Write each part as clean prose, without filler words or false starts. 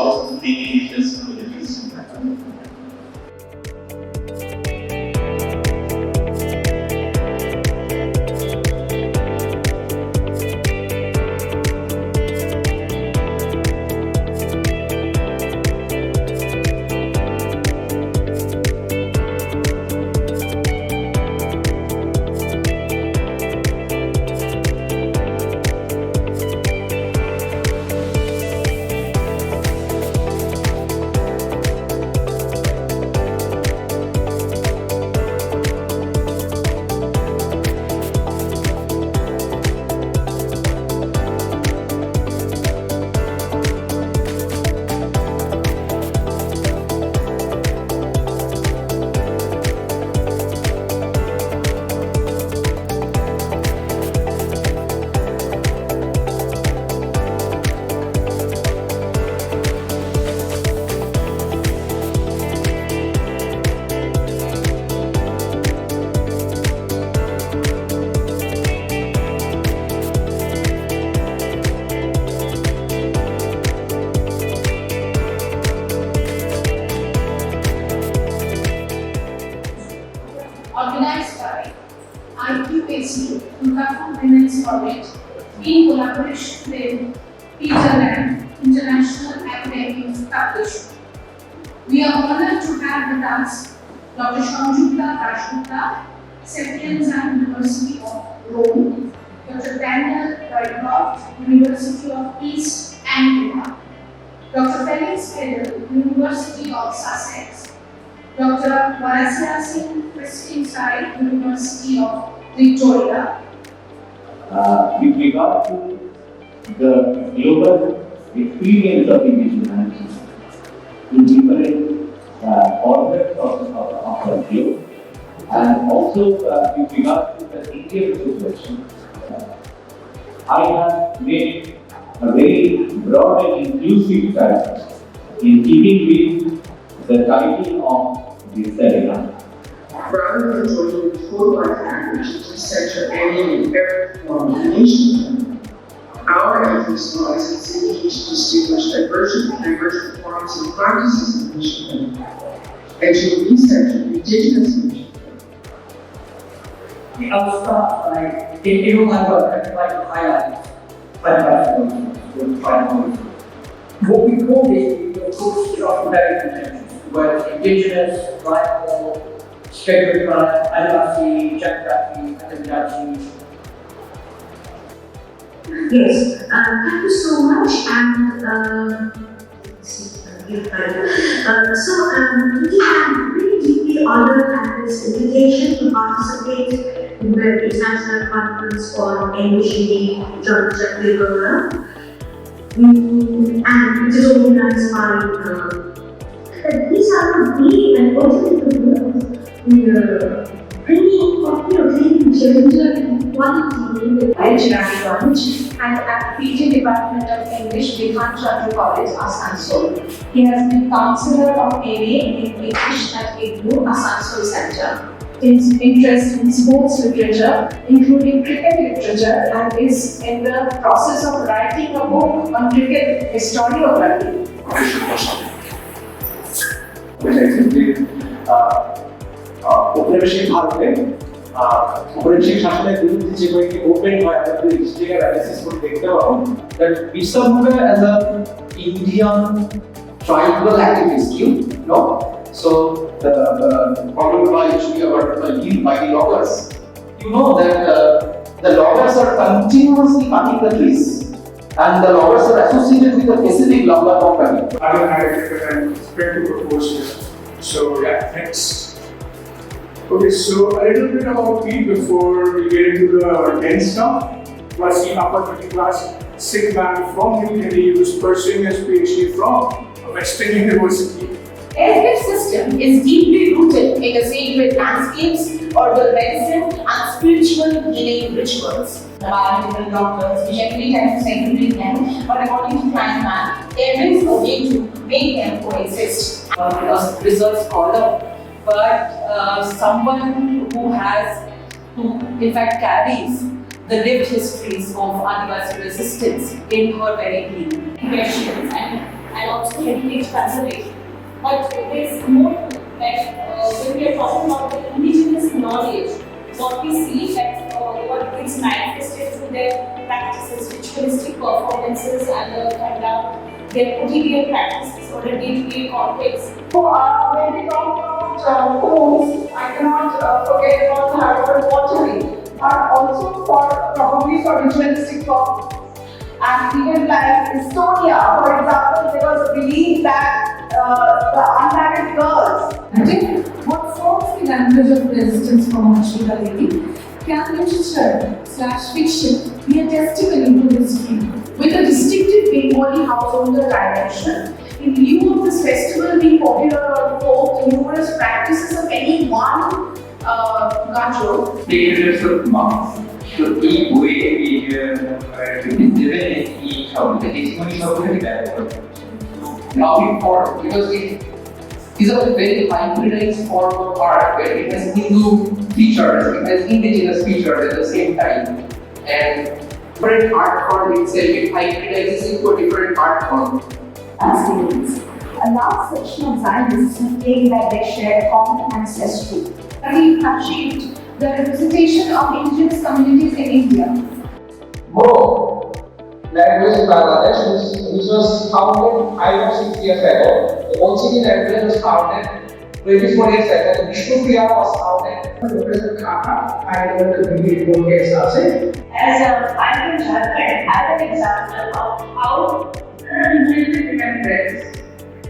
of the indigenous communities. Organized by ICSSR Durgapur Women's College in collaboration with International Academic Publishing. We are honored to have with us Dr. Sanjukta, Sapienza University of Rome, Dr. Rycroft, University of East Anglia, Dr. Felix University of Sussex, Dr. waaseyaa'sin, University of Victoria. With regard to the global experience of indigenous in different orbits of the globe, and also with regard to the Indian situation, I have made a very broad and inclusive strategy in keeping with the title of this seminar. Rather than joining the full life acquisitions to center any inherent nation, our emphasis lies in syndication to distinguish divergent forms and practices of nation and to recenter indigenous nation. I'll start by, in all my work, I'd like to highlight what we call this, of course, is often very contentious. Words indigenous, rightful, scheduled tribe, ICSSR, Janjatiya, Kanjilal. Yes, thank you so much. And we have really deeply honored this invitation to participate in the International Conference on Envisioning Janjatiya Gaurav. And it is organized by these are the way and also the bringing gender equality in the Engineering College and at PG Department of English, Chakraborty College, Asansol. He has been Counselor of MA in English at IGNOU, Asansol Center. His interest in sports literature, including cricket literature, and is in the process of writing a book on cricket historiography. Which I think ঔপনিবেশিক ভারতে ঔপনিবেশিক শাসনের বিরুদ্ধে যে কয়েকটি movement হয় আমাদের historical analysis করে দেখতে পাবো that Birsa Munda as a Indian tribal activist, you know, so the problem by by the loggers, you know that the loggers are continuously cutting the trees and the loggers are associated with a specific lumber company. I will highlight and expect to propose here. So yeah, next. Okay, so a little bit about me before we get into the dense stuff. Was the upper middle class Sikh man from New Delhi who was pursuing his PhD from Western University. Healthcare system is deeply rooted in the sacred landscapes, herbal medicine, and spiritual healing rituals. The biomedical doctors generally tend to segregate them, but according to Kleinman, there is a way to make them coexist. Because research scholar, but someone who in fact carries the lived histories of Adivasi resistance in her very being. Questions and also heritage conservation. But there's more to that. When we are talking about the indigenous knowledge, what we see that what is manifested through their practices, ritualistic performances, and their quotidian practices or a day-to-day context. So when we talk about homes, I cannot forget about the habit of watering, but also probably for ritualistic purposes. And even like Estonia, for example, there was a belief that the unmarried girls. What forms the language of resistance from hospitality? Can literature/fiction be a testimony to history? With a distinctive Bengali householder dimension, in lieu of this festival being popular on folk, numerous practices of any one culture. Status of monks. So each way we given each of the testimony of the developer. Now for because it is a very hybridized form of art where it has Hindu features, it has indigenous features at the same time, and different art form itself it hybridizes into a different art form. A large section of Zionists claim that they share common ancestry. We achieved the representation of indigenous communities in India. More language Bangladesh, which was founded 5 or 6 years ago. The Bolshevik language was founded 24 years ago. The Vishnupriya was founded. President Kaka, I know the video case As I can judge as an example of how Indigenous remembrance.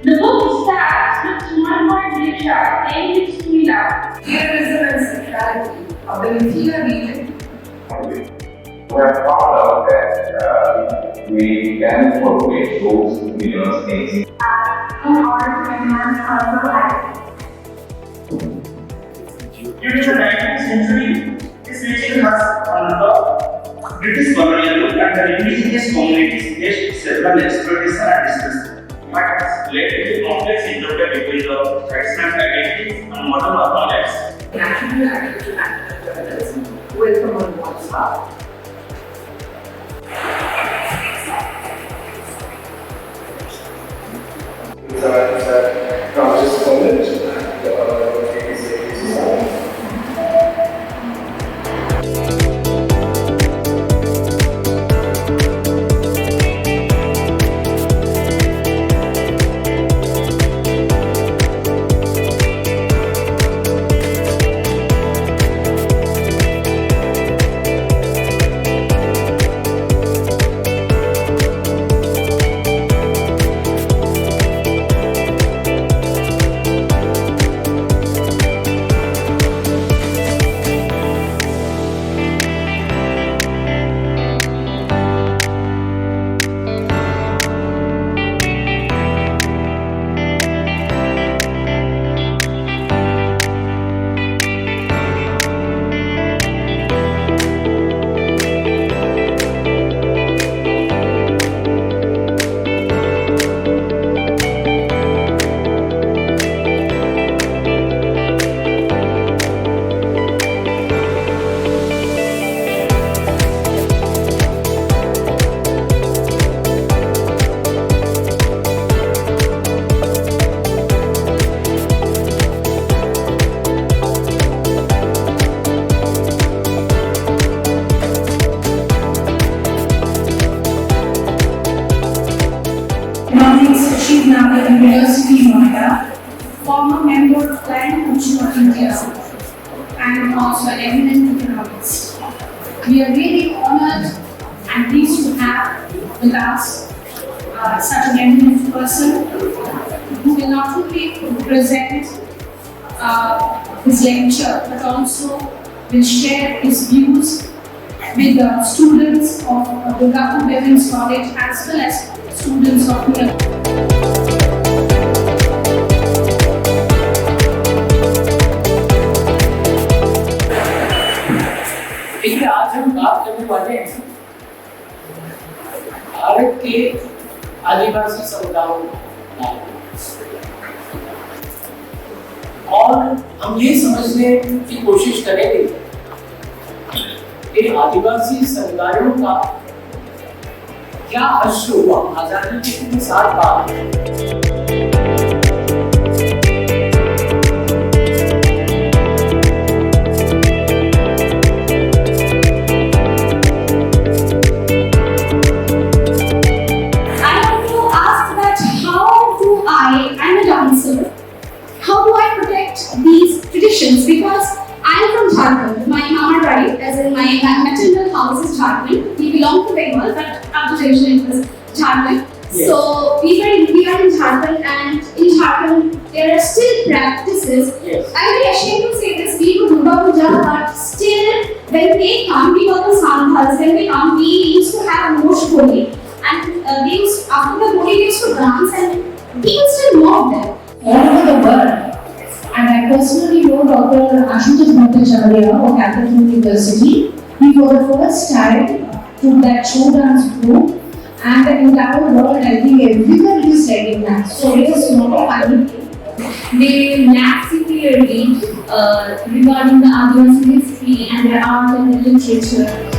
the book starts with one more Birsa playing with Srila. Heroism and sexuality of the India region. We are proud of that we can incorporate those indigenous things In order to enhance cultural identity. During the 19th century, this region was under British colonial rule and the indigenous communities faced several exploitation and displacement. What has led to the complex interplay between the traditional identities and modern urban lives. National Agricultural Activism will promote what's up. It's a conscious knowledge and University Munda, former member of Convenor of India, and also an eminent economist. We are really honored and pleased to have with us such an eminent person who will not only present his lecture but also will share his views with the students of Durgapur Women's College as well as students of देखिए आज हम बात करने वाले हैं भारत के आदिवासी समुदायों और हम ये समझने की कोशिश करेंगे कि आदिवासी समुदायों का क्या हश्र हुआ आजादी के 60 बाद answer, how do I protect these traditions? Because I'm from Jharkhand. My mama died, as in my maternal house is Jharkhand. We belong to Bengal, but after generation it was Jharkhand. Yes. So we are in Jharkhand, and in Jharkhand there are still practices. Yes. I'm very ashamed to say this. We do Durga Puja, but still when they come, we call them Sandhals. When they come, we used to have Mosh Holi, and they used, after the Holi they used to dance, and people still mock them all over the world. And I personally know Dr. Acharya of Calcutta University. He for the first time took that show dance group, and the entire world, I think everyone is studying that. So it is not a funny thing. They massively read regarding the Adivasi history and their art and literature.